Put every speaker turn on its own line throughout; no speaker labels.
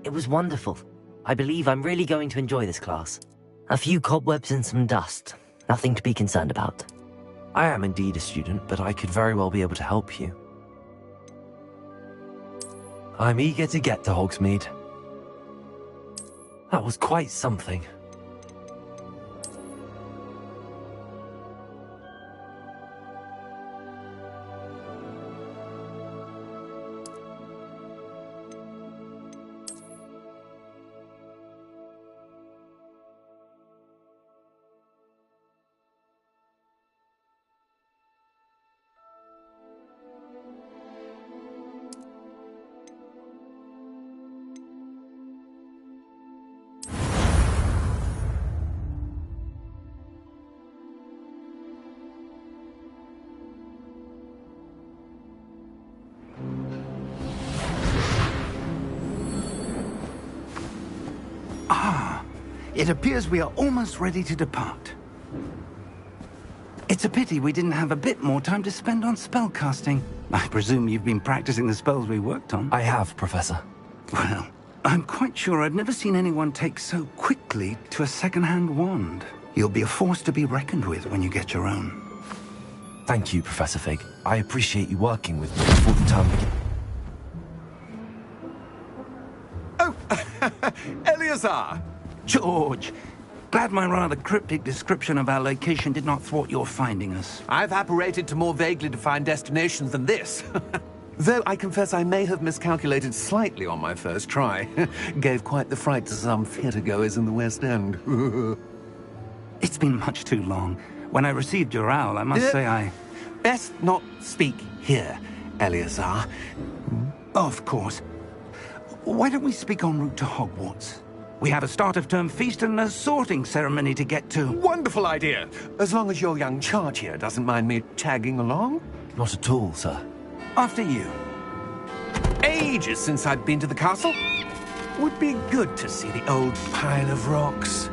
It was wonderful. I believe I'm really going to enjoy this class. A few cobwebs and some dust. Nothing to be concerned about.
I am indeed a student, but I could very well be able to help you. I'm eager to get to Hogsmeade. That was quite something.
It appears we are almost ready to depart. It's a pity we didn't have a bit more time to spend on spellcasting. I presume you've been practicing the spells we worked on?
I have, Professor.
Well, I'm quite sure I've never seen anyone take so quickly to a second-hand wand. You'll be a force to be reckoned with when you get your own.
Thank you, Professor Fig. I appreciate you working with me before the term begins.
Oh, Eleazar!
George! Glad my rather cryptic description of our location did not thwart your finding us.
I've apparated to more vaguely defined destinations than this. Though I confess I may have miscalculated slightly on my first try. Gave quite the fright to some theatre-goers in the West End.
It's been much too long. When I received your owl, I must say I...
Best not speak here, Eleazar.
Of course. Why don't we speak en route to Hogwarts? We have a start-of-term feast and a sorting ceremony to get to.
Wonderful idea! As long as your young charge here doesn't mind me tagging along.
Not at all, sir.
After you.
Ages since I'd been to the castle. Would be good to see the old pile of rocks.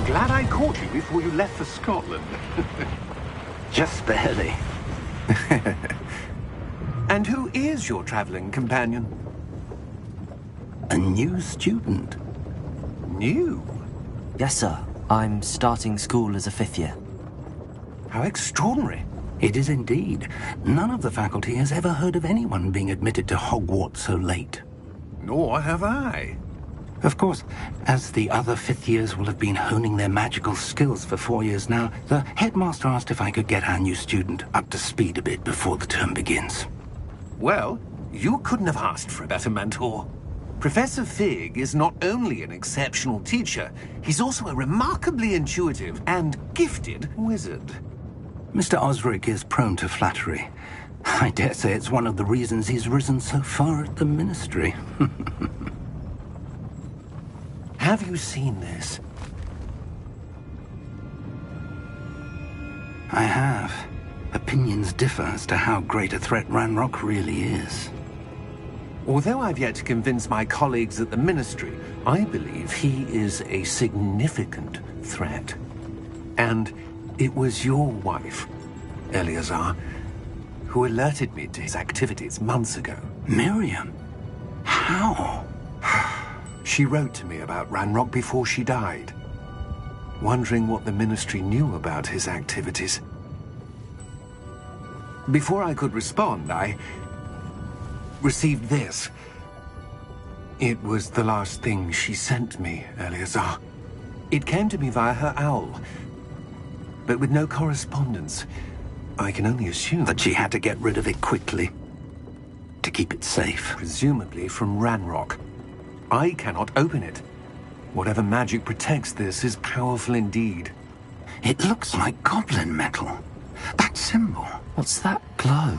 Glad I caught you before you left for Scotland.
Just barely.
And who is your traveling companion?
A new student.
New?
Yes, sir. I'm starting school as a 5th year.
How extraordinary.
It is indeed. None of the faculty has ever heard of anyone being admitted to Hogwarts so late.
Nor have I.
Of course, as the other 5th years will have been honing their magical skills for 4 years now, the headmaster asked if I could get our new student up to speed a bit before the term begins.
Well, you couldn't have asked for a better mentor. Professor Fig is not only an exceptional teacher, he's also a remarkably intuitive and gifted wizard.
Mr. Osric is prone to flattery. I dare say it's one of the reasons he's risen so far at the Ministry.
Have you seen this?
I have. Opinions differ as to how great a threat Ranrock really is.
Although I've yet to convince my colleagues at the Ministry, I believe he is a significant threat. And it was your wife, Eleazar, who alerted me to his activities months ago.
Miriam? How?
She wrote to me about Ranrock before she died, wondering what the Ministry knew about his activities. Before I could respond, I received this. It was the last thing she sent me, Eleazar. It came to me via her owl, but with no correspondence. I can only assume
That she had to get rid of it quickly to keep it safe.
presumably from Ranrock. I cannot open it. Whatever magic protects this is powerful indeed.
It looks like goblin metal. That symbol.
What's that glow?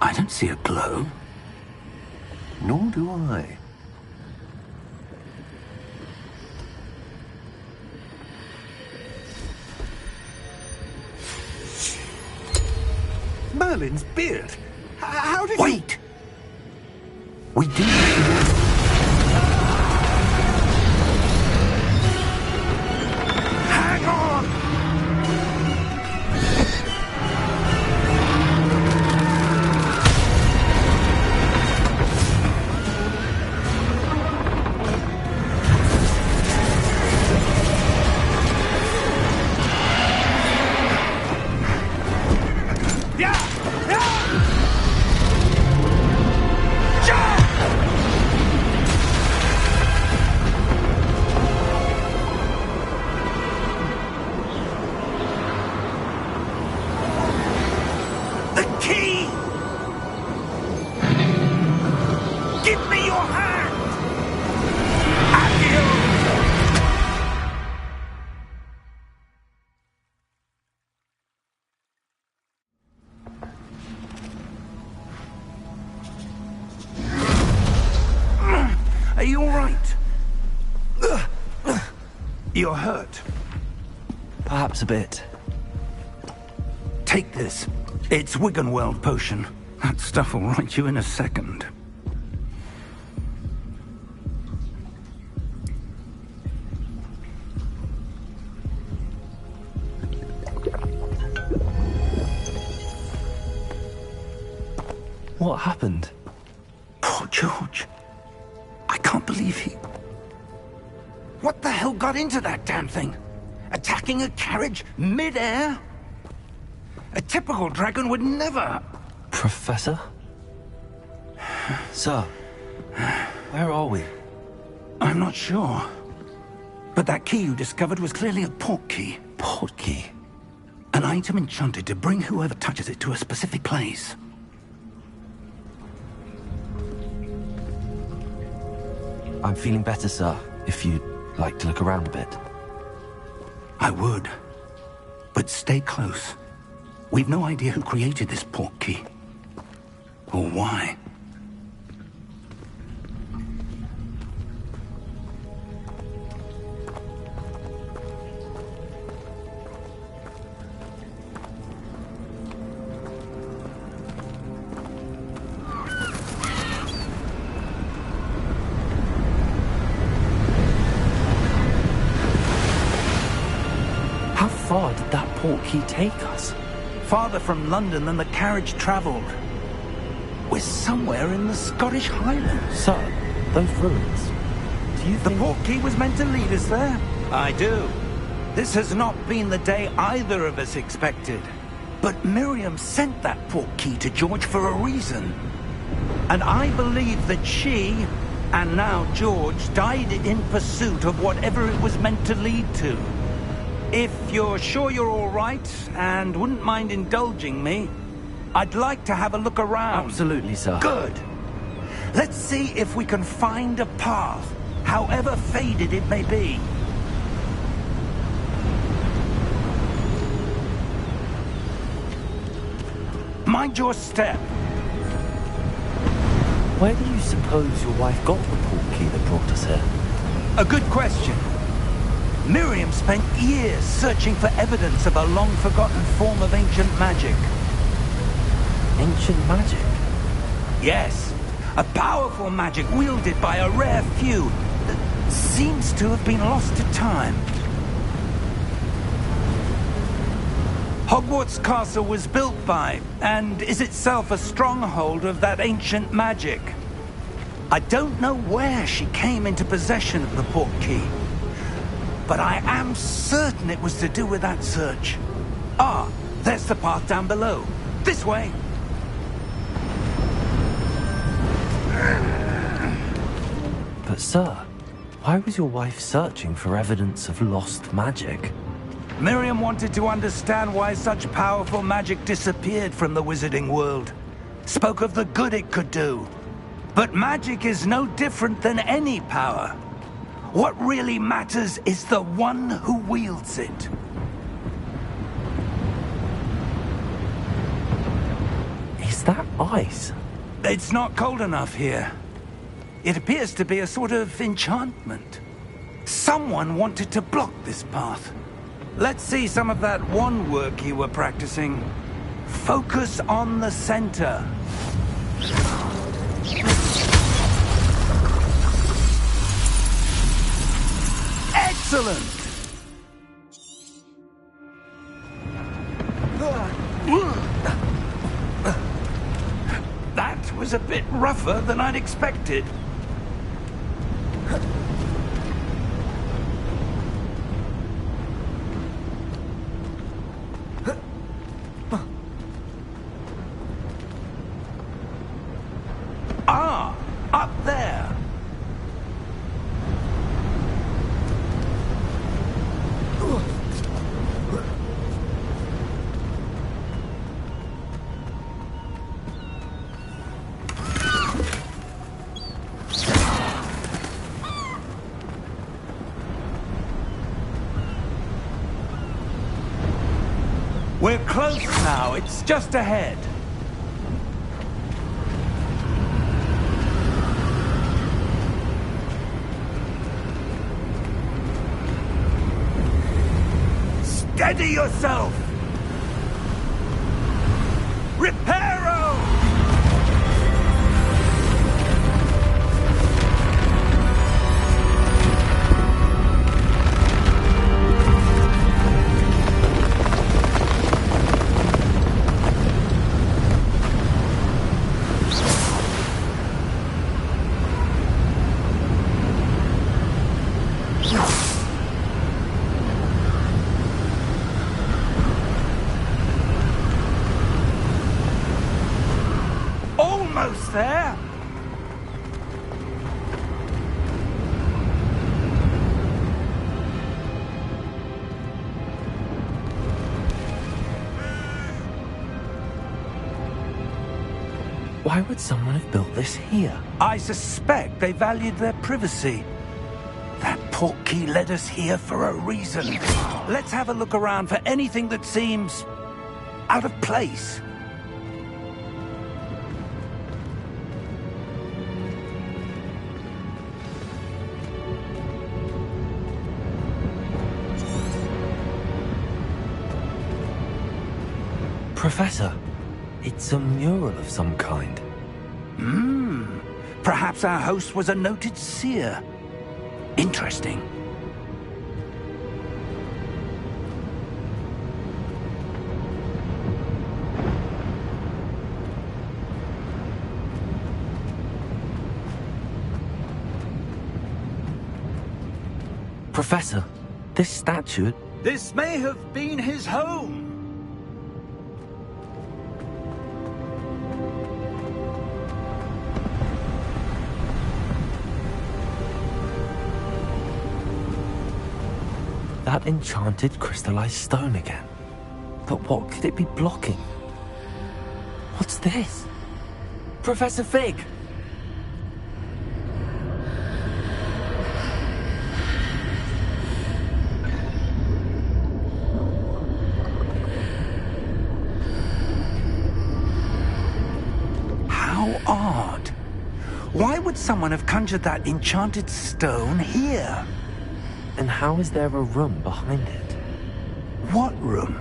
I don't see a glow.
Nor do I. Merlin's beard. How did
Wait! We do.
Hang on! The key! Give me your hand! Adieu! Are you all right? You're hurt.
Perhaps a bit.
Take this. It's Wiggenweld potion. That stuff will right you in a second.
What happened?
Poor George. I can't believe he... What the hell got into that damn thing? Attacking a carriage mid-air? A typical dragon would never...
Professor? Sir, where are we?
I'm not sure. But that key you discovered was clearly a port key.
Port key?
An item enchanted to bring whoever touches it to a specific place.
I'm feeling better, sir, if you'd like to look around a bit.
I would. But stay close. We've no idea who created this port key. Or why.
How far did that port key take us?
Farther from London than the carriage travelled. We're somewhere in the Scottish Highlands.
Sir, those ruins. Do you
The
think...
port key was meant to lead us there? I do. This has not been the day either of us expected. But Miriam sent that port key to George for a reason. And I believe that she, and now George, died in pursuit of whatever it was meant to lead to. If you're sure you're all right, and wouldn't mind indulging me, I'd like to have a look around.
Absolutely, sir.
Good. Let's see if we can find a path, however faded it may be. Mind your step.
Where do you suppose your wife got the port key that brought us here?
A good question. Miriam spent years searching for evidence of a long-forgotten form of ancient magic.
Ancient magic?
Yes, a powerful magic wielded by a rare few that seems to have been lost to time. Hogwarts Castle was built by, and is itself a stronghold of that ancient magic. I don't know where she came into possession of the port key, but I am certain it was to do with that search. Ah, There's the path down below. This way.
But sir, why was your wife searching for evidence of lost magic?
Miriam wanted to understand why such powerful magic disappeared from the wizarding world. Spoke of the good it could do. But magic is no different than any power. What really matters is the one who wields it.
Is that ice?
It's not cold enough here. It appears to be a sort of enchantment. Someone wanted to block this path. Let's see some of that wand work you were practicing. Focus on the center. Excellent! That was a bit rougher than I'd expected. Ah, up there. We're close now. It's just ahead. Steady yourself! Reparo! Almost there.
Why would someone have built this here?
I suspect they valued their privacy. That portkey led us here for a reason. Let's have a look around for anything that seems out of place.
Professor, it's a mural of some kind.
Perhaps our host was a noted seer. Interesting.
Professor, this statue...
This may have been his home.
That enchanted crystallized stone again. But what could it be blocking? What's this? Professor Fig!
How odd. Why would someone have conjured that enchanted stone here?
And how is there a room behind it?
What room?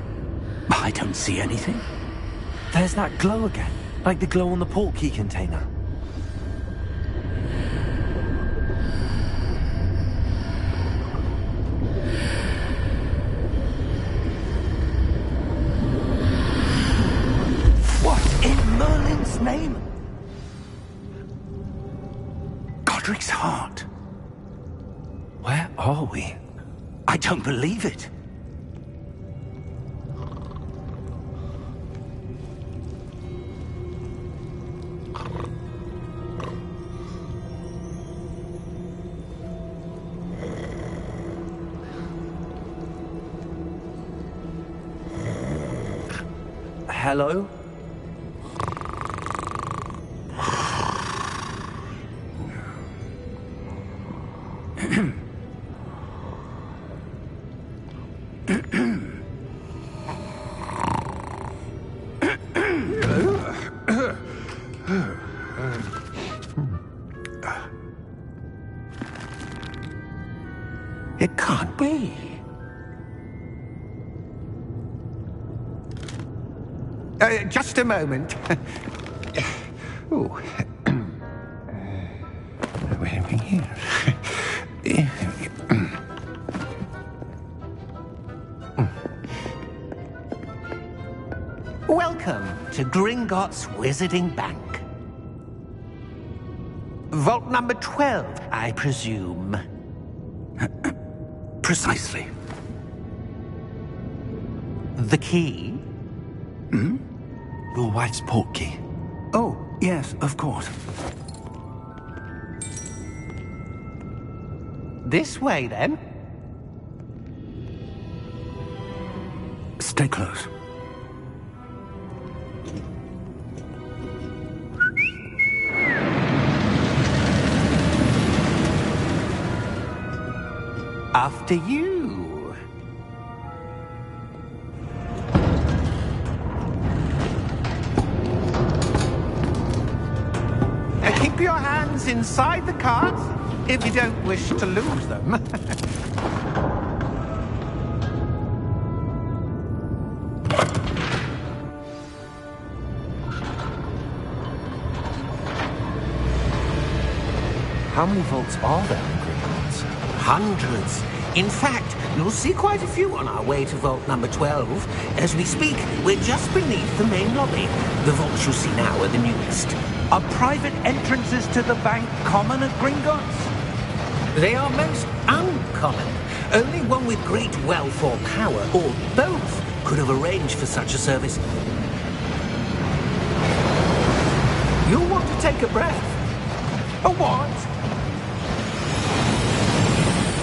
I don't see anything.
There's that glow again, like the glow on the portkey container.
What in Merlin's name? Godric's heart.
Where are we?
I don't believe it.
hello? It can't be. Just a moment. Oh. Wait a minute here. Welcome to Gringotts Wizarding Bank. Vault number 12, I presume.
Precisely.
The key?
Hmm?
Your wife's portkey.
Oh, yes, of course.
This way, then.
Stay close.
After you. Keep your hands inside the cart if you don't wish to lose them.
How many vaults are there in Gringotts?
Hundreds. In fact, you'll see quite a few on our way to vault number 12. As we speak, we're just beneath the main lobby. The vaults you'll see now are the newest.
Are private entrances to the bank common at Gringotts?
They are most uncommon. Only one with great wealth or power, or both, could have arranged for such a service. You'll want to take a breath.
A what?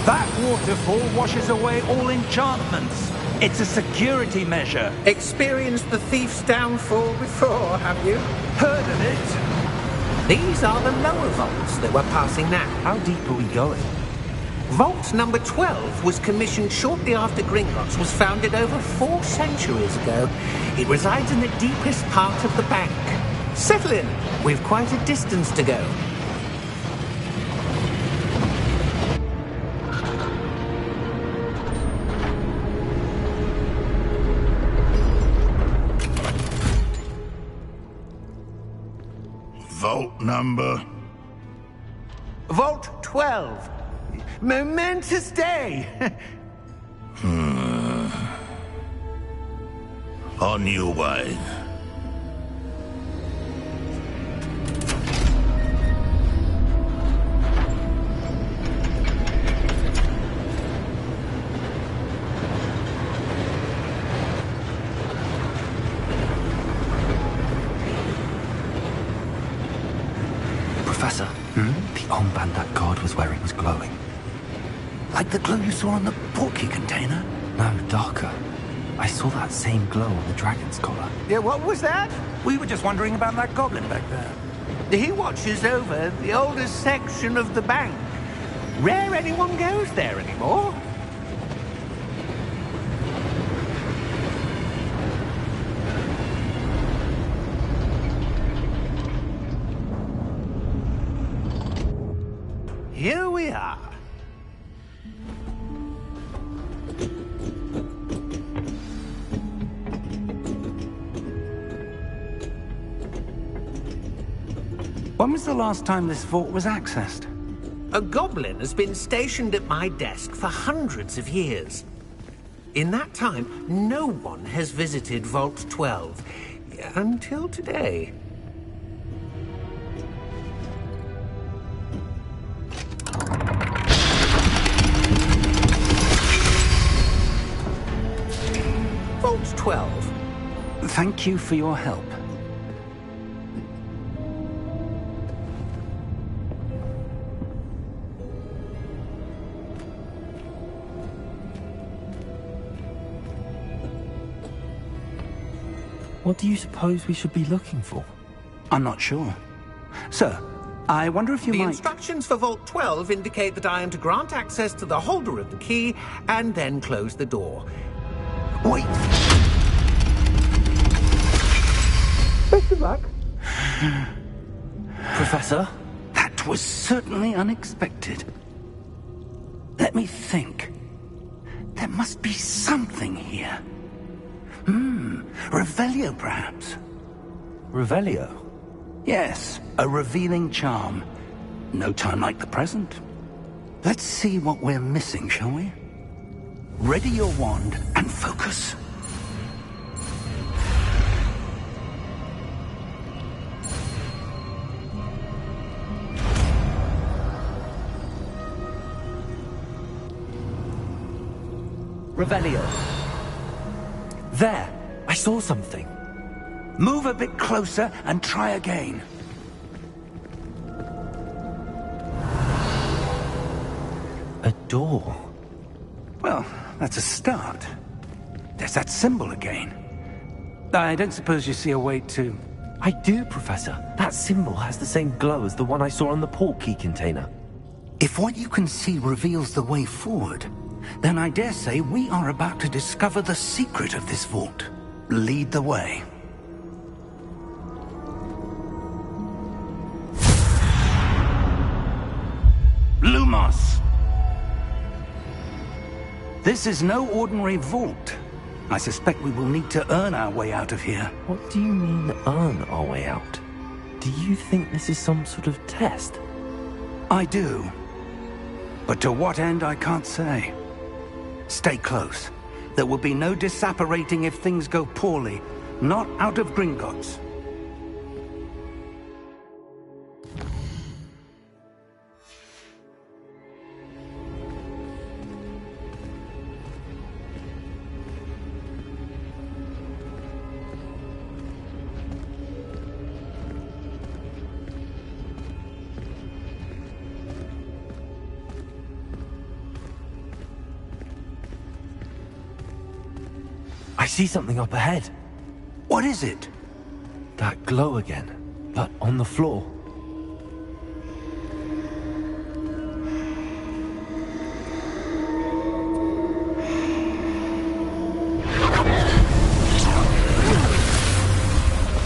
That waterfall washes away all enchantments. It's a security measure.
Experienced the thief's downfall before, have you?
Heard of it?
These are the lower vaults that we're passing now.
How deep are we going?
Vault number 12 was commissioned shortly after Gringotts was founded over 4 centuries ago. It resides in the deepest part of the bank. Settle in. We've quite a distance to go.
Vault number?
Vault 12. Momentous day.
On your way.
Professor, the armband that guard was wearing was glowing.
Like the glow you saw on the portkey container?
No, darker. I saw that same glow on the dragon's collar.
Yeah, what was that?
We were just wondering about that goblin back there.
He watches over the oldest section of the bank. Rare anyone goes there anymore. Here we are.
When was the last time this vault was accessed?
A goblin has been stationed at my desk for hundreds of years. In that time, no one has visited Vault 12 until today. Vault 12.
Thank you for your help.
What do you suppose we should be looking for?
I'm not sure. Sir, I wonder if you
The
might...
instructions for Vault 12 indicate that I am to grant access to the holder of the key and then close the door.
Wait!
Best of luck.
Professor?
That was certainly unexpected. Let me think. There must be something here. Revelio, perhaps?
Revelio?
Yes, a revealing charm. No time like the present. Let's see what we're missing, shall we? Ready your wand and focus.
Revelio. There! I saw something.
Move a bit closer and try again.
A door.
Well, that's a start. There's that symbol again. I don't suppose you see a way to...
I do, Professor. That symbol has the same glow as the one I saw on the portkey container.
If what you can see reveals the way forward, then I dare say we are about to discover the secret of this vault. Lead the way. Lumos! This is no ordinary vault. I suspect we will need to earn our way out of here.
What do you mean, earn our way out? Do you think this is some sort of test?
I do. But to what end, I can't say. Stay close. There will be no disapparating if things go poorly. Not out of Gringotts.
I see something up ahead.
What is it?
That glow again, but on the floor.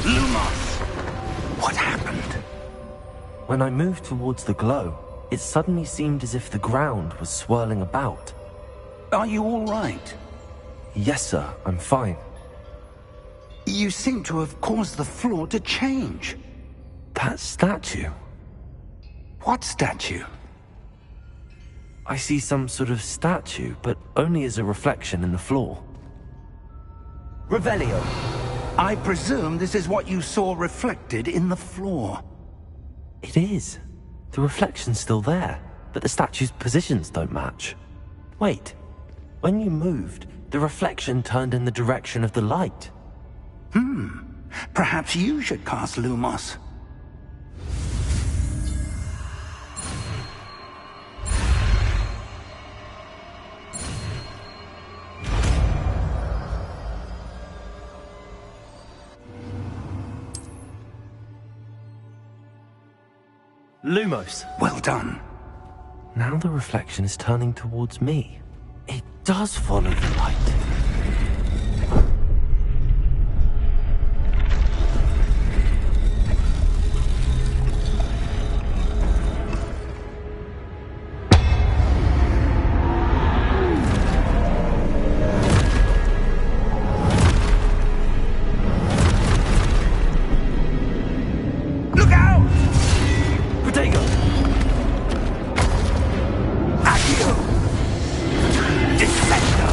Lumos! What happened?
When I moved towards the glow, it suddenly seemed as if the ground was swirling about.
Are you all right?
Yes, sir, I'm fine.
You seem to have caused the floor to change.
That statue.
What statue?
I see some sort of statue, but only as a reflection in the floor.
Revelio. I presume this is what you saw reflected in the floor.
It is. The reflection's still there, but the statue's positions don't match. Wait, when you moved, the reflection turned in the direction of the light.
Perhaps you should cast Lumos.
Lumos.
Well done.
Now the reflection is turning towards me. It does follow the light.
Look out!
Protego!
Accio! Defendo!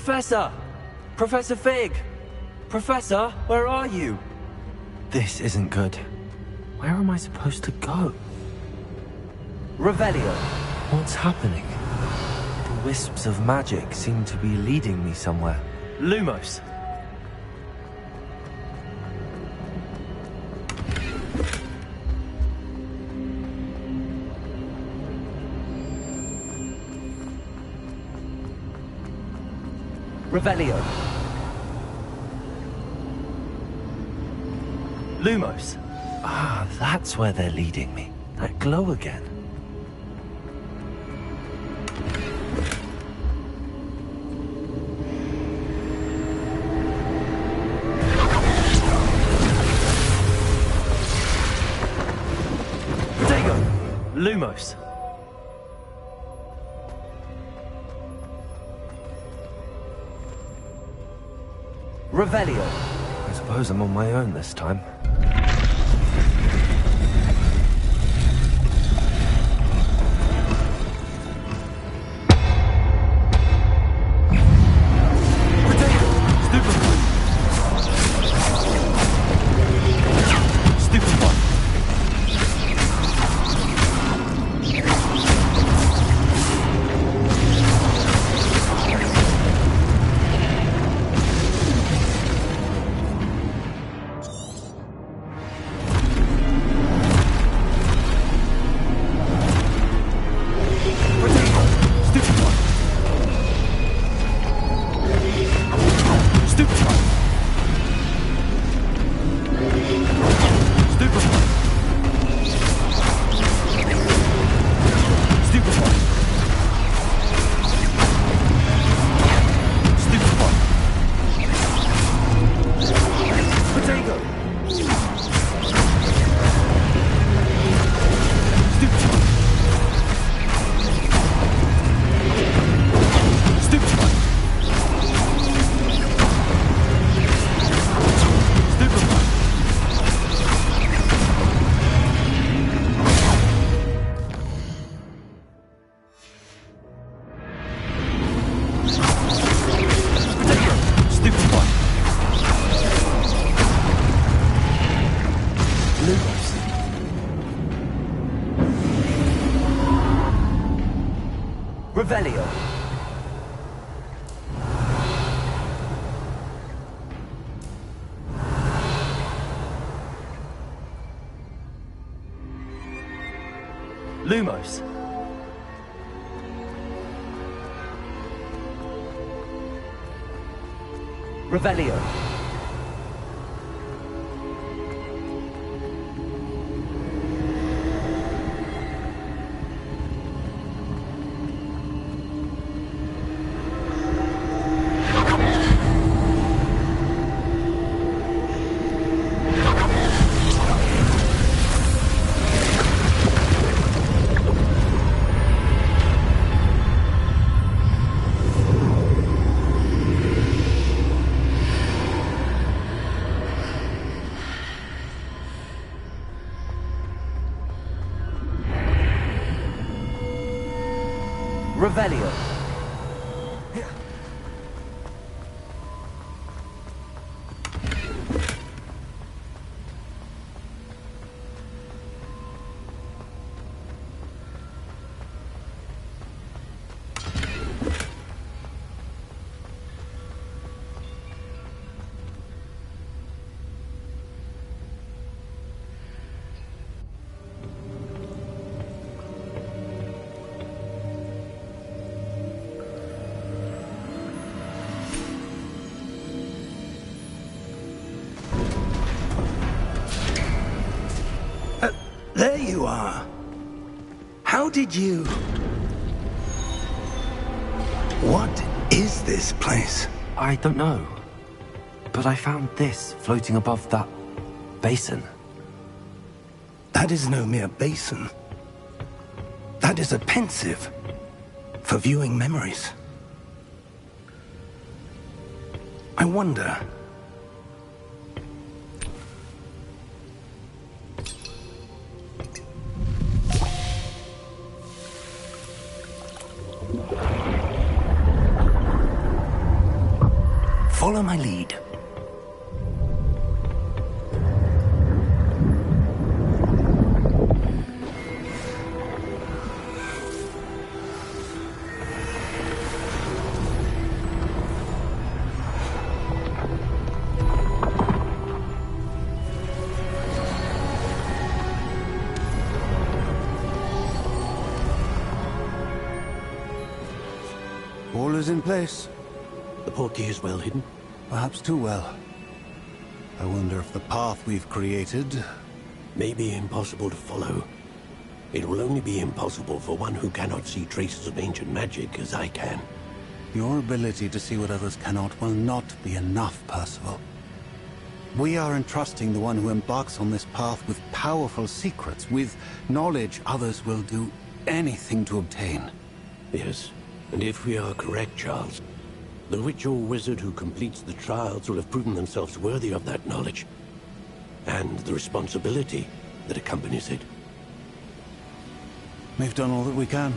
Professor! Professor Fig! Professor, where are you? This isn't good. Where am I supposed to go? Revelio! What's happening? The wisps of magic seem to be leading me somewhere. Lumos! Revelio. Lumos. Ah, that's where they're leading me. That glow again. Protego. Lumos. Revelio. I suppose I'm on my own this time. Revelio. Lumos. Revelio. Revelio.
There you are. How did you... What is this place?
I don't know. But I found this floating above that basin.
That is no mere basin. That is a pensive for viewing memories. I wonder... Follow my lead.
All is in place.
The portkey is well hidden.
Perhaps too well. I wonder if the path we've created...
May be impossible to follow. It will only be impossible for one who cannot see traces of ancient magic as I can.
Your ability to see what others cannot will not be enough, Percival. We are entrusting the one who embarks on this path with powerful secrets, with knowledge others will do anything to obtain.
Yes, and if we are correct, Charles, the witch or wizard who completes the trials will have proven themselves worthy of that knowledge, and the responsibility that accompanies it.
We've done all that we can.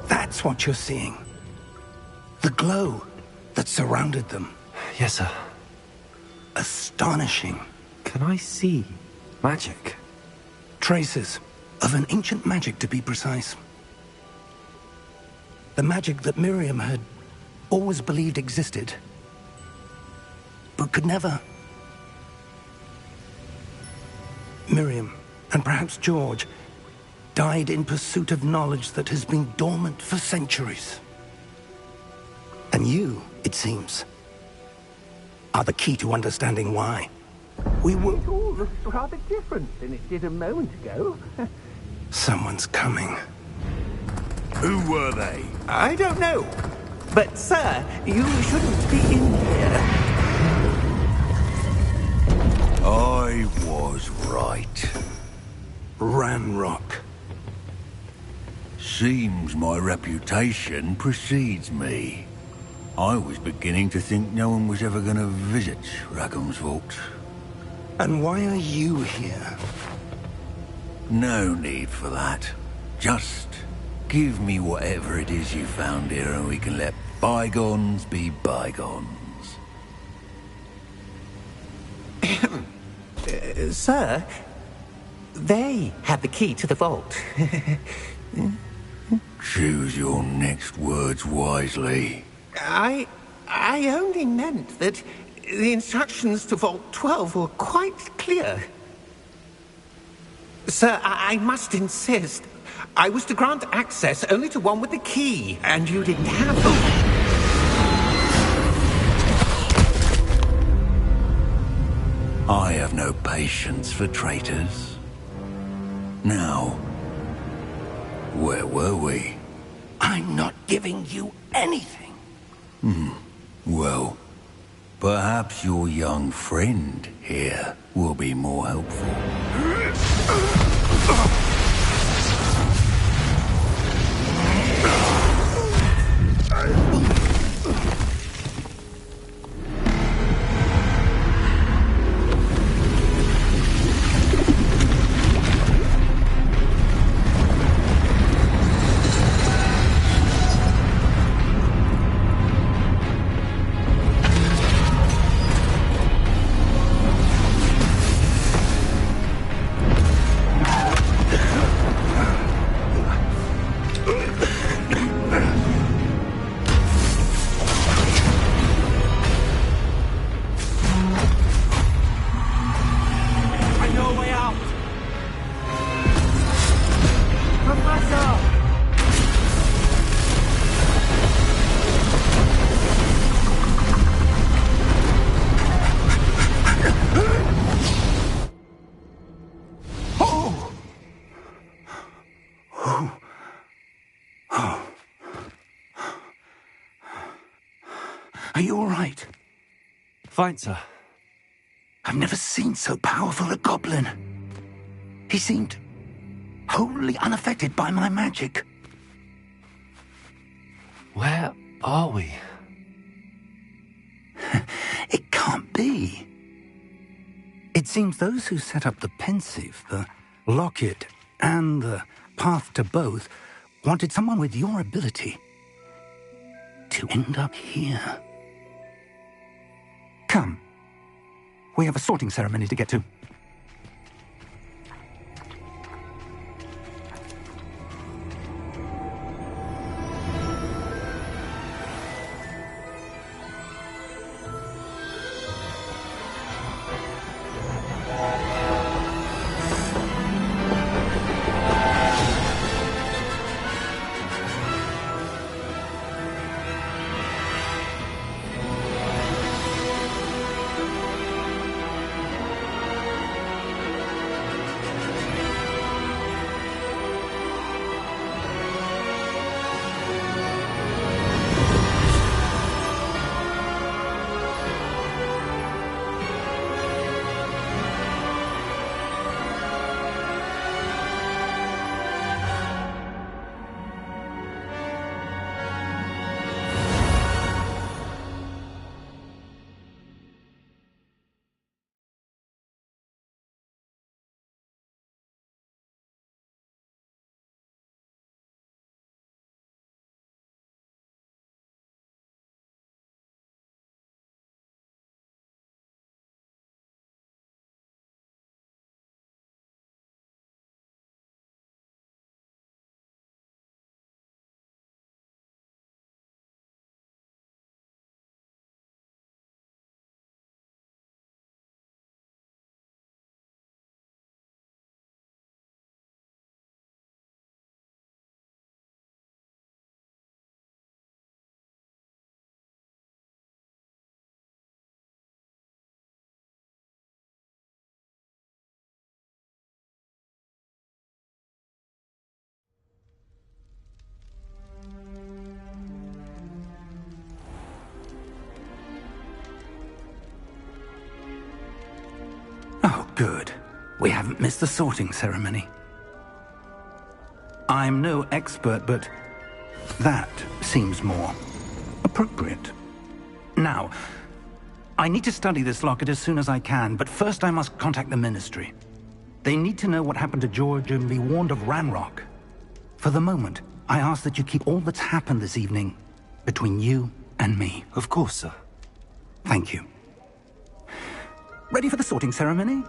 That's what you're seeing. The glow that surrounded them.
Yes, sir.
Astonishing.
Can I see magic?
Traces of an ancient magic, to be precise. The magic that Miriam had always believed existed, but could never. Miriam, and perhaps George, died in pursuit of knowledge that has been dormant for centuries. And you, it seems, are the key to understanding why. We will...
It all looks rather different than it did a moment ago.
Someone's coming.
Who were they?
I don't know. But, sir, you shouldn't be in here.
I was right.
Ranrock.
Seems my reputation precedes me. I was beginning to think no one was ever going to visit Rackham's vault.
And why are you here?
No need for that. Just give me whatever it is you found here and we can let bygones be bygones.
Sir, they had the key to the vault.
Choose your next words wisely.
I only meant that the instructions to Vault 12 were quite clear. Sir, I must insist. I was to grant access only to one with the key, and you didn't have them.
I have no patience for traitors. Now, where were we?
I'm not giving you anything.
Well, perhaps your young friend here will be more helpful.
Are you all right?
Fine, sir.
I've never seen so powerful a goblin. He seemed wholly unaffected by my magic.
Where are we?
It can't be. It seems those who set up the pensive, the locket, and the path to both wanted someone with your ability to end up here. Come. We have a sorting ceremony to get to. Oh, good. We haven't missed the sorting ceremony. I'm no expert, but that seems more appropriate. Now, I need to study this locket as soon as I can, but first I must contact the Ministry. They need to know what happened to George and be warned of Ranrock. For the moment, I ask that you keep all that's happened this evening between you and me.
Of course, sir.
Thank you. Ready for the sorting ceremony?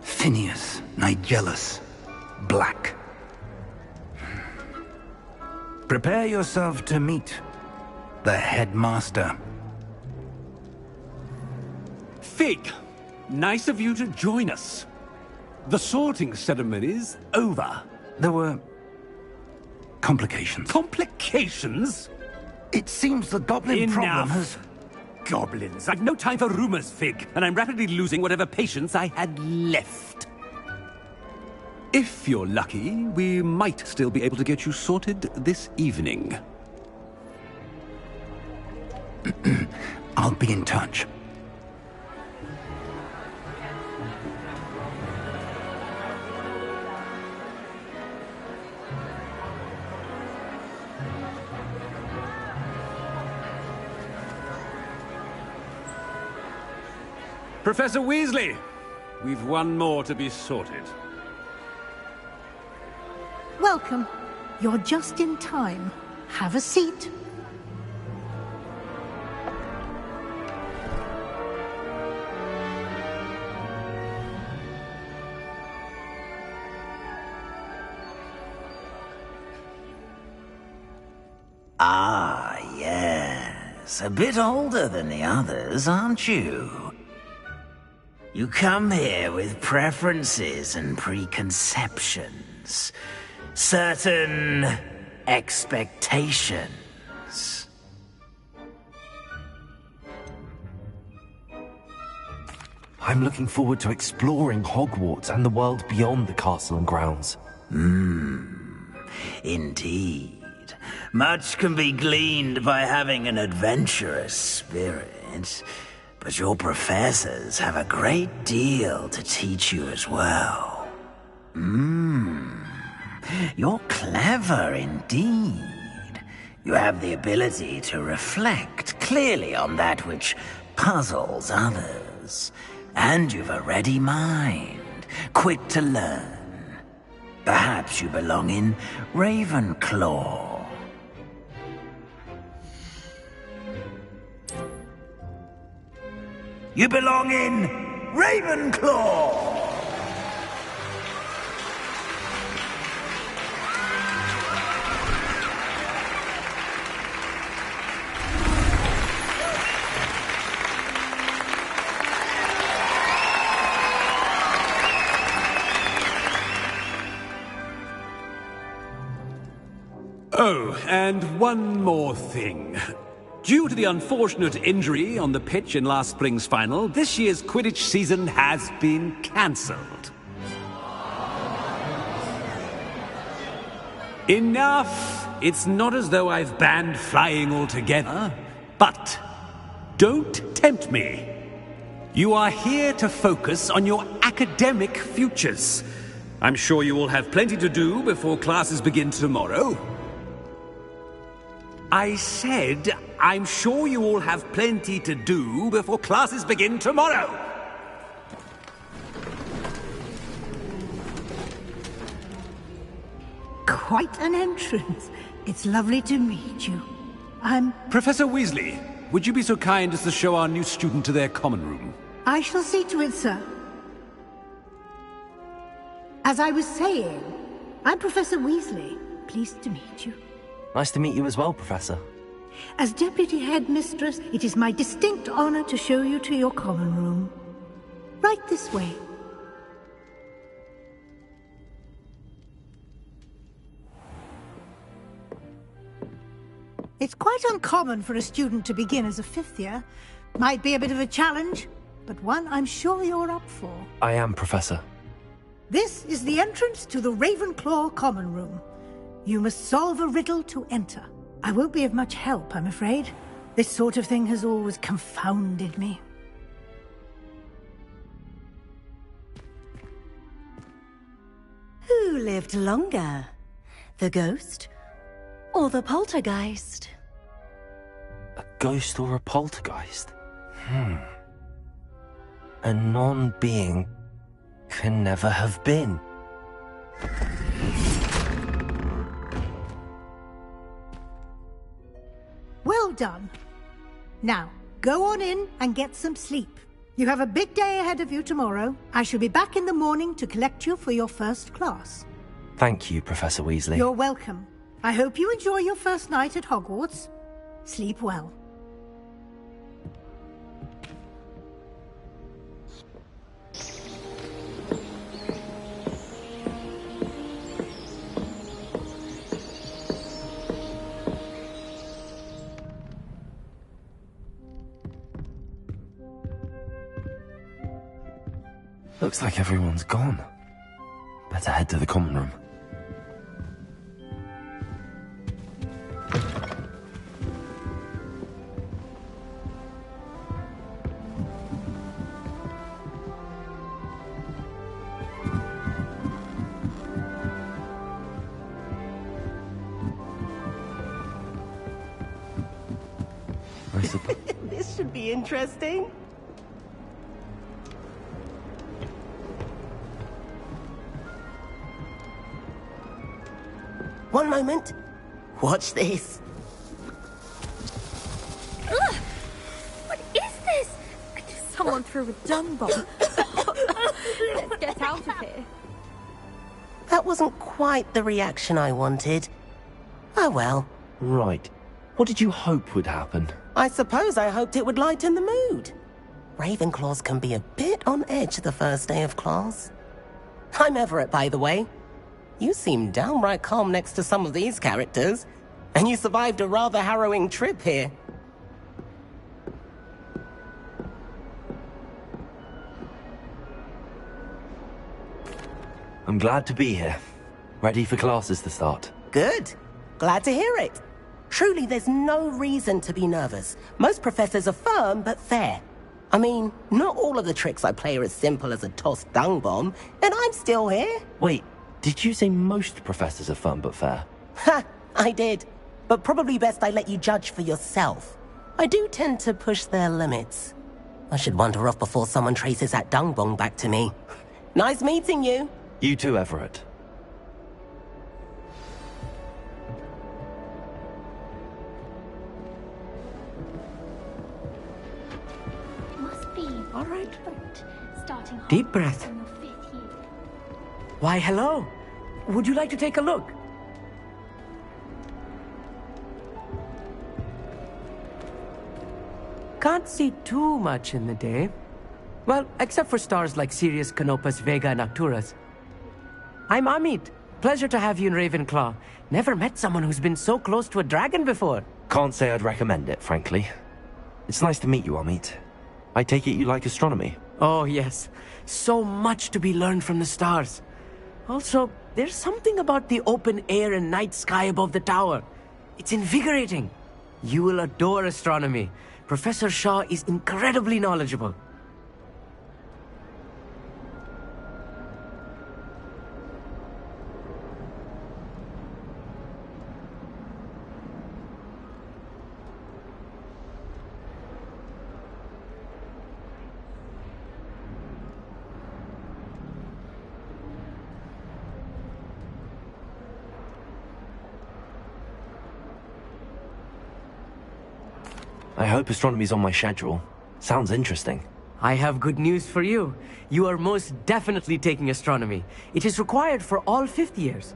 Phineas, Nigellus, Black. Prepare yourself to meet the headmaster.
Fig, nice of you to join us. The sorting ceremony's over.
There were complications.
Complications?
It seems the goblin problem has...
Goblins. I've no time for rumors, Fig, and I'm rapidly losing whatever patience I had left. If you're lucky, we might still be able to get you sorted this evening.
I'll be in touch.
Professor Weasley, we've one more to be sorted.
Welcome. You're just in time. Have a seat.
Ah, yes. A bit older than the others, aren't you? You come here with preferences and preconceptions. Certain expectations.
I'm looking forward to exploring Hogwarts and the world beyond the castle and grounds.
Indeed. Much can be gleaned by having an adventurous spirit, but your professors have a great deal to teach you as well. You're clever indeed. You have the ability to reflect clearly on that which puzzles others. And you've a ready mind, quick to learn. Perhaps you belong in Ravenclaw. You belong in Ravenclaw!
Oh, and one more thing. Due to the unfortunate injury on the pitch in last spring's final, this year's Quidditch season has been cancelled. Enough! It's not as though I've banned flying altogether, but don't tempt me. You are here to focus on your academic futures. I'm sure you will have plenty to do before classes begin tomorrow. I said, I'm sure you all have plenty to do before classes begin tomorrow.
Quite an entrance. It's lovely to meet you.
Professor Weasley, would you be so kind as to show our new student to their common room?
I shall see to it, sir. As I was saying, I'm Professor Weasley. Pleased to meet you.
Nice to meet you as well, Professor.
As Deputy Headmistress, it is my distinct honor to show you to your common room. Right this way. It's quite uncommon for a student to begin as a fifth year. Might be a bit of a challenge, but one I'm sure you're up for.
I am, Professor.
This is the entrance to the Ravenclaw common room. You must solve a riddle to enter. I won't be of much help, I'm afraid. This sort of thing has always confounded me.
Who lived longer? The ghost or the poltergeist?
A ghost or a poltergeist? A non-being can never have been.
Well done. Now, go on in and get some sleep. You have a big day ahead of you tomorrow. I shall be back in the morning to collect you for your first class.
Thank you, Professor Weasley.
You're welcome. I hope you enjoy your first night at Hogwarts. Sleep well.
Looks like everyone's gone. Better head to the common room.
This should be interesting. One moment. Watch this.
Ugh! What is this? Someone threw a dung bomb. Let's get out of here.
That wasn't quite the reaction I wanted. Oh well.
Right. What did you hope would happen?
I suppose I hoped it would lighten the mood. Ravenclaws can be a bit on edge the first day of class. I'm Everett, by the way. You seem downright calm next to some of these characters, and you survived a rather harrowing trip here.
I'm glad to be here. Ready for classes to start.
Good. Glad to hear it. Truly, there's no reason to be nervous. Most professors are firm but fair. I mean, not all of the tricks I play are as simple as a tossed dung bomb, and I'm still here.
Wait, did you say most professors are firm but fair?
Ha! I did. But probably best I let you judge for yourself. I do tend to push their limits. I should wander off before someone traces that dung bomb back to me. Nice meeting you.
You too, Everett.
All right.
Deep breath. Why, hello. Would you like to take a look? Can't see too much in the day. Well, except for stars like Sirius, Canopus, Vega, and Arcturus. I'm Amit. Pleasure to have you in Ravenclaw. Never met someone who's been so close to a dragon before.
Can't say I'd recommend it, frankly. It's nice to meet you, Amit. I take it you like astronomy?
Oh, yes. So much to be learned from the stars. Also, there's something about the open air and night sky above the tower. It's invigorating. You will adore astronomy. Professor Shaw is incredibly knowledgeable.
I hope astronomy's on my schedule. Sounds interesting.
I have good news for you. You are most definitely taking astronomy. It is required for all 5th years.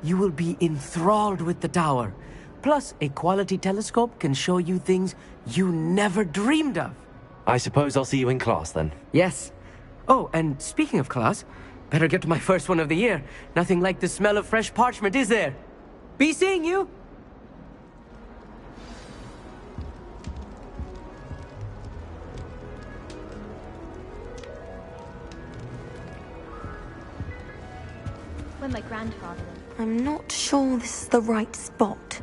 You will be enthralled with the tower. Plus, a quality telescope can show you things you never dreamed of.
I suppose I'll see you in class then.
Yes. Oh, and speaking of class, better get to my first one of the year. Nothing like the smell of fresh parchment, is there? Be seeing you!
When my grandfather went.
I'm not sure this is the right spot.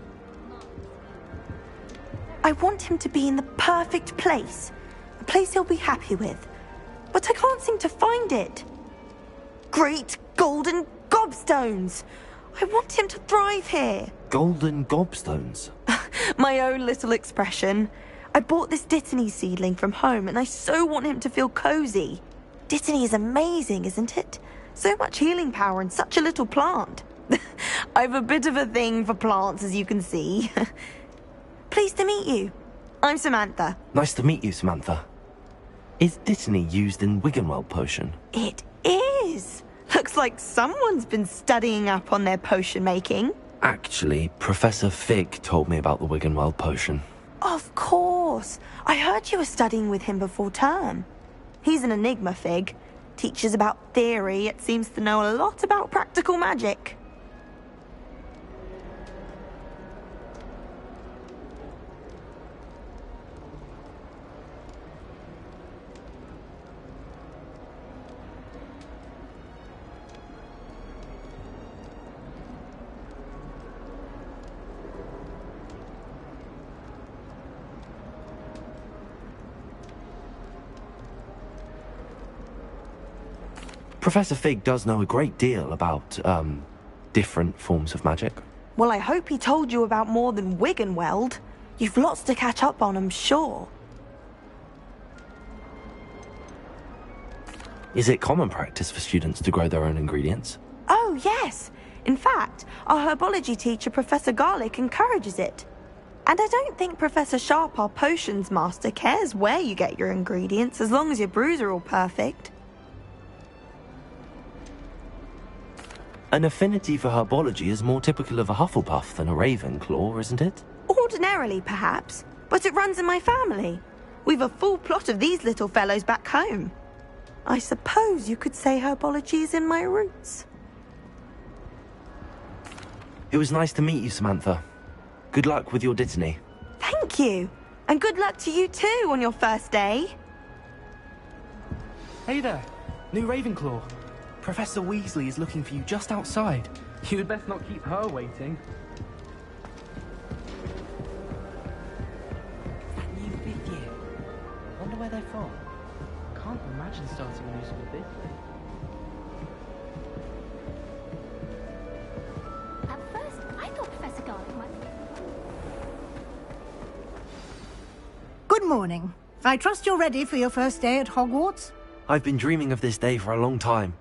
I want him to be in the perfect place. A place he'll be happy with. But I can't seem to find it. Great golden gobstones! I want him to thrive here.
Golden gobstones?
My own little expression. I bought this Dittany seedling from home and I so want him to feel cozy. Dittany is amazing, isn't it? So much healing power in such a little plant. I've a bit of a thing for plants, as you can see. Pleased to meet you. I'm Samantha.
Nice to meet you, Samantha. Is Dittany used in Wiggenweld potion?
It is. Looks like someone's been studying up on their potion making.
Actually, Professor Fig told me about the Wiggenweld potion.
Of course. I heard you were studying with him before term. He's an enigma, Fig. Teaches about theory, yet seems to know a lot about practical magic.
Professor Fig does know a great deal about, different forms of magic.
Well, I hope he told you about more than Wiggenweld. You've lots to catch up on, I'm sure.
Is it common practice for students to grow their own ingredients?
Oh, yes. In fact, our herbology teacher, Professor Garlick, encourages it. And I don't think Professor Sharp, our potions master, cares where you get your ingredients, as long as your brews are all perfect.
An affinity for herbology is more typical of a Hufflepuff than a Ravenclaw, isn't it?
Ordinarily, perhaps, but it runs in my family. We've a full plot of these little fellows back home. I suppose you could say herbology is in my roots.
It was nice to meet you, Samantha. Good luck with your Dittany.
Thank you. And good luck to you too on your first day.
Hey there, new Ravenclaw. Professor Weasley is looking for you just outside. You'd best not keep her waiting. imagine starting a musical theatre.
At first, I thought Professor Garlick might be...
Good morning. I trust you're ready for your first day at Hogwarts?
I've been dreaming of this day for a long time.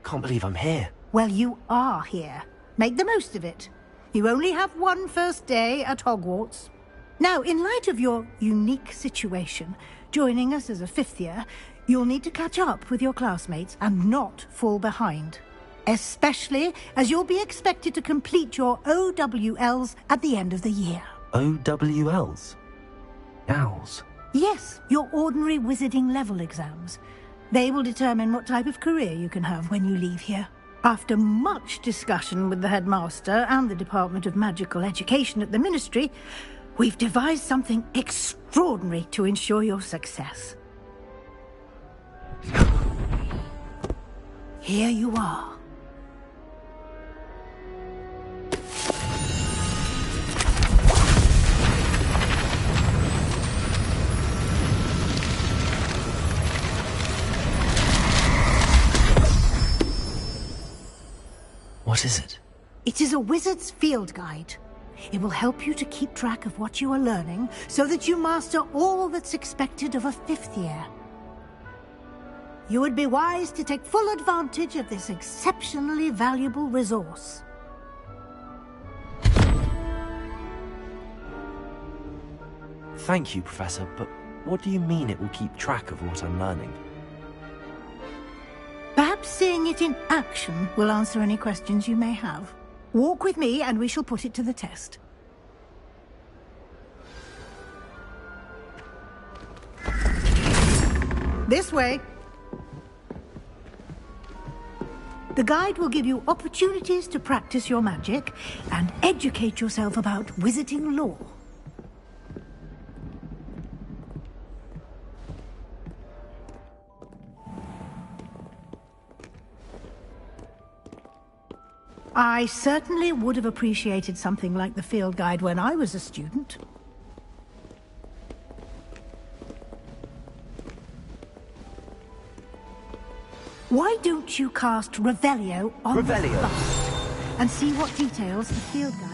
Can't believe I'm here.
Well, you are here. Make the most of it. You only have one first day at Hogwarts. Now, in light of your unique situation, joining us as a fifth year, you'll need to catch up with your classmates and not fall behind. Especially as you'll be expected to complete your OWLs at the end of the year.
OWLs? Owls?
Yes, your ordinary wizarding level exams. They will determine what type of career you can have when you leave here. After much discussion with the headmaster and the Department of Magical Education at the Ministry, we've devised something extraordinary to ensure your success. Here you are.
What is it?
It is a wizard's field guide. It will help you to keep track of what you are learning so that you master all that's expected of a fifth year. You would be wise to take full advantage of this exceptionally valuable resource.
Thank you, Professor, but what do you mean it will keep track of what I'm learning?
Perhaps seeing it in action will answer any questions you may have. Walk with me and we shall put it to the test. This way. The guide will give you opportunities to practice your magic and educate yourself about wizarding lore. I certainly would have appreciated something like the field guide when I was a student. Why don't you cast Revelio on the bust and see what details the field guide...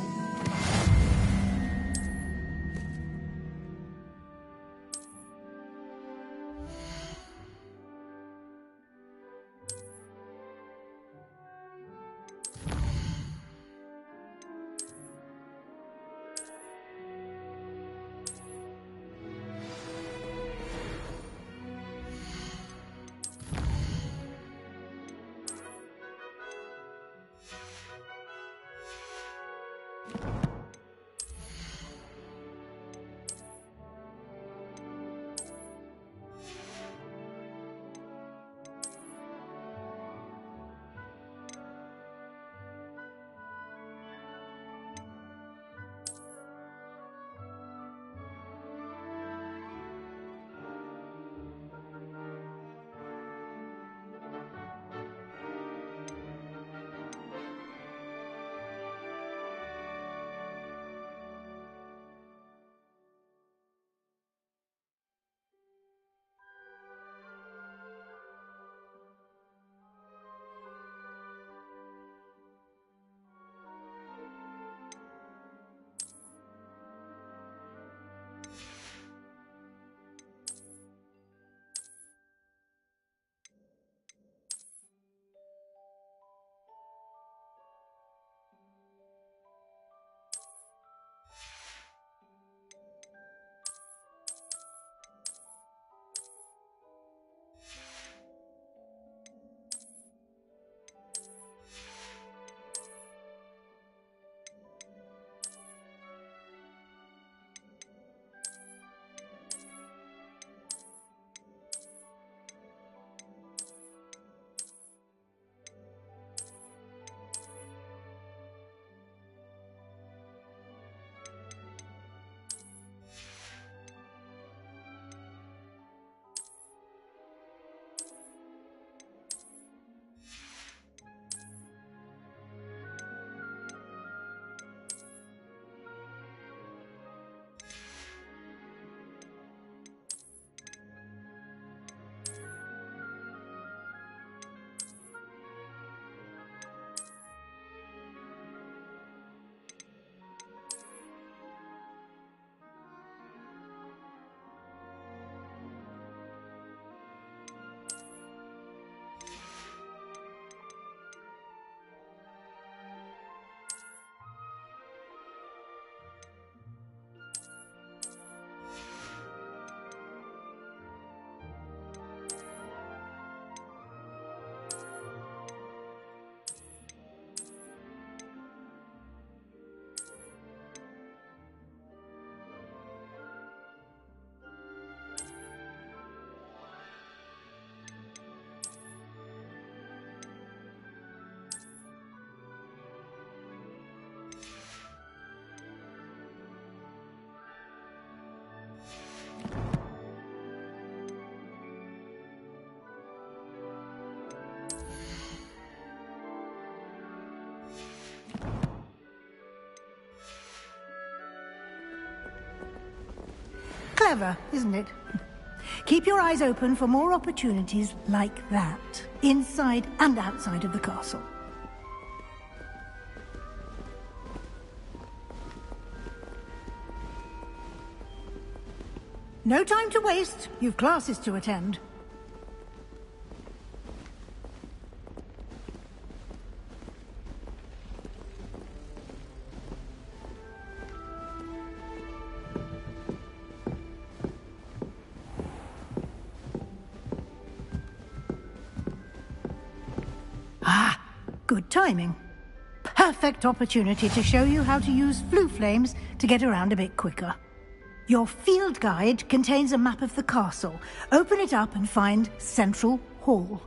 Clever, isn't it? Keep your eyes open for more opportunities like that, inside and outside of the castle. No time to waste. You've classes to attend. Ah, good timing. Perfect opportunity to show you how to use flue flames to get around a bit quicker. Your field guide contains a map of the castle. Open it up and find Central Hall.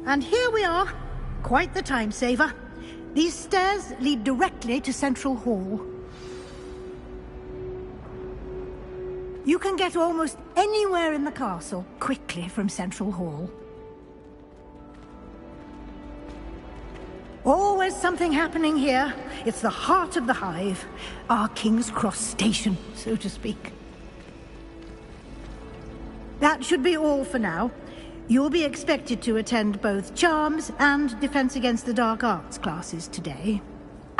And here we are. Quite the time saver. These stairs lead directly to Central Hall. You can get almost anywhere in the castle quickly from Central Hall. Always something happening here. It's the heart of the hive. Our King's Cross station, so to speak. That should be all for now. You'll be expected to attend both Charms and Defense Against the Dark Arts classes today.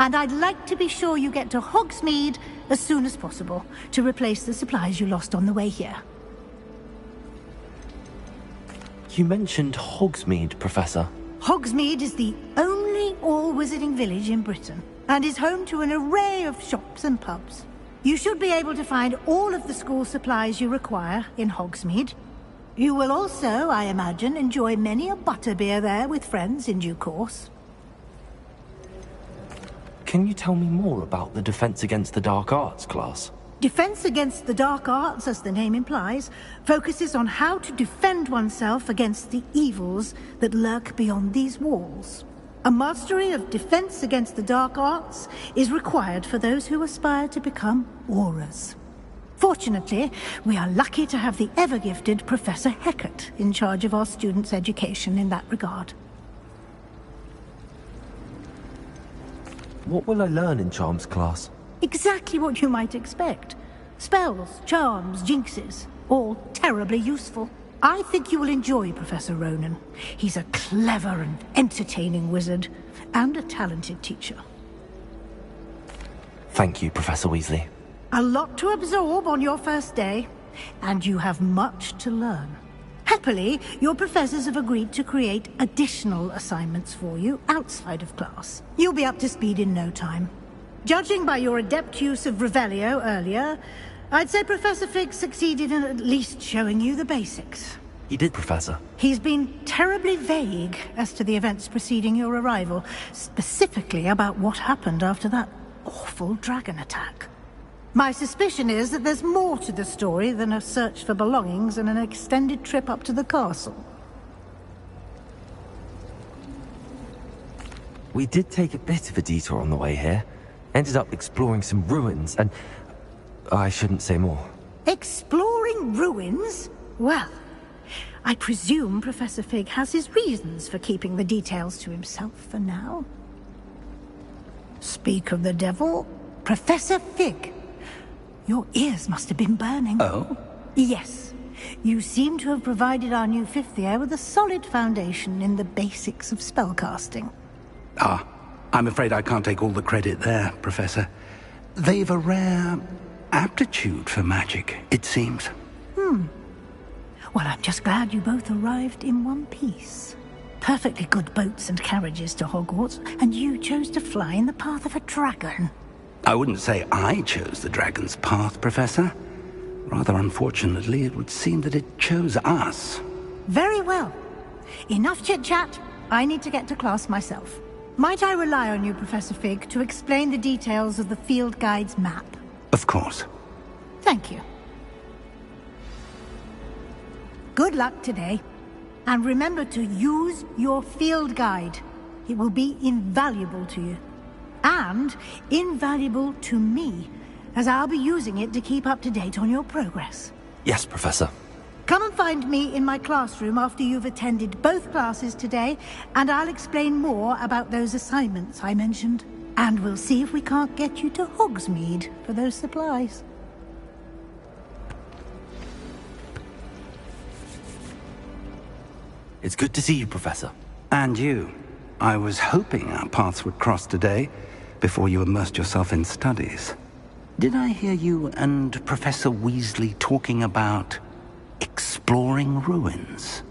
And I'd like to be sure you get to Hogsmeade as soon as possible to replace the supplies you lost on the way here.
You mentioned Hogsmeade, Professor.
Hogsmeade is the only all-wizarding village in Britain and is home to an array of shops and pubs. You should be able to find all of the school supplies you require in Hogsmeade. You will also, I imagine, enjoy many a butterbeer there with friends in due course.
Can you tell me more about the Defense Against the Dark Arts class?
Defense Against the Dark Arts, as the name implies, focuses on how to defend oneself against the evils that lurk beyond these walls. A mastery of Defense Against the Dark Arts is required for those who aspire to become Aurors. Fortunately, we are lucky to have the ever-gifted Professor Hecat in charge of our students' education in that regard.
What will I learn in Charms class?
Exactly what you might expect. Spells, charms, jinxes, all terribly useful. I think you will enjoy Professor Ronan. He's a clever and entertaining wizard, and a talented teacher.
Thank you, Professor Weasley.
A lot to absorb on your first day, and you have much to learn. Happily, your professors have agreed to create additional assignments for you outside of class. You'll be up to speed in no time. Judging by your adept use of Revelio earlier, I'd say Professor Fig succeeded in at least showing you the basics.
He did, Professor.
He's been terribly vague as to the events preceding your arrival, specifically about what happened after that awful dragon attack. My suspicion is that there's more to the story than a search for belongings and an extended trip up to the castle.
We did take a bit of a detour on the way here. Ended up exploring some ruins and... I shouldn't say more.
Exploring ruins? Well, I presume Professor Fig has his reasons for keeping the details to himself for now. Speak of the devil, Professor Fig. Your ears must have been burning.
Oh?
Yes. You seem to have provided our new fifth year with a solid foundation in the basics of spellcasting.
Ah, I'm afraid I can't take all the credit there, Professor. They've a rare aptitude for magic, it seems.
Well, I'm just glad you both arrived in one piece. Perfectly good boats and carriages to Hogwarts, and you chose to fly in the path of a dragon.
I wouldn't say I chose the dragon's path, Professor. Rather unfortunately, it would seem that it chose us.
Very well. Enough chit-chat. I need to get to class myself. Might I rely on you, Professor Fig, to explain the details of the field guide's map?
Of course.
Thank you. Good luck today. And remember to use your field guide. It will be invaluable to you. And invaluable to me, as I'll be using it to keep up to date on your progress.
Yes, Professor.
Come and find me in my classroom after you've attended both classes today, and I'll explain more about those assignments I mentioned. And we'll see if we can't get you to Hogsmeade for those supplies.
It's good to see you, Professor.
And you. I was hoping our paths would cross today, before you immersed yourself in studies. Did I hear you and Professor Weasley talking about exploring ruins?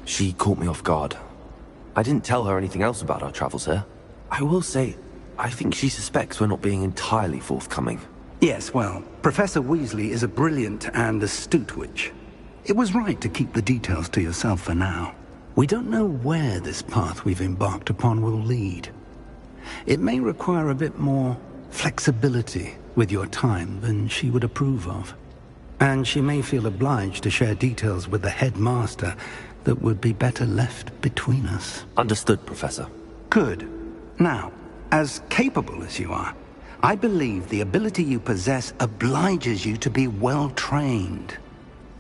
She caught me off guard. I didn't tell her anything else about our travels here. I will say, I think she suspects we're not being entirely forthcoming.
Yes, well, Professor Weasley is a brilliant and astute witch. It was right to keep the details to yourself for now. We don't know where this path we've embarked upon will lead. It may require a bit more flexibility with your time than she would approve of. And she may feel obliged to share details with the headmaster that would be better left between us.
Understood, Professor.
Good. Now, as capable as you are, I believe the ability you possess obliges you to be well trained.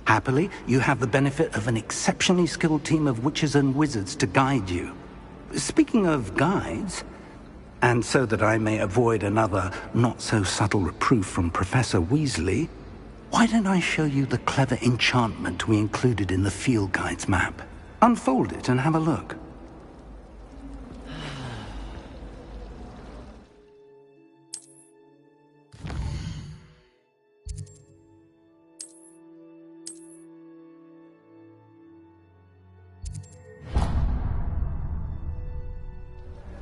Happily, you have the benefit of an exceptionally skilled team of witches and wizards to guide you. Speaking of guides, and so that I may avoid another not-so-subtle reproof from Professor Weasley, why don't I show you the clever enchantment we included in the field guide's map? Unfold it and have a look.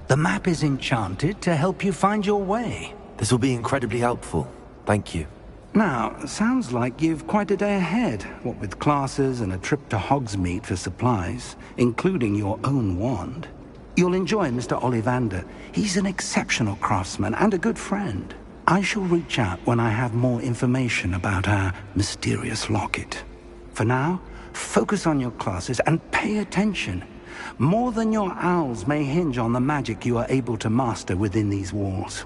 The map is enchanted to help you find your way.
This will be incredibly helpful. Thank you.
Now, sounds like you've quite a day ahead, what with classes and a trip to Hogsmeade for supplies, including your own wand. You'll enjoy Mr. Ollivander. He's an exceptional craftsman and a good friend. I shall reach out when I have more information about our mysterious locket. For now, focus on your classes and pay attention. More than your owls may hinge on the magic you are able to master within these walls.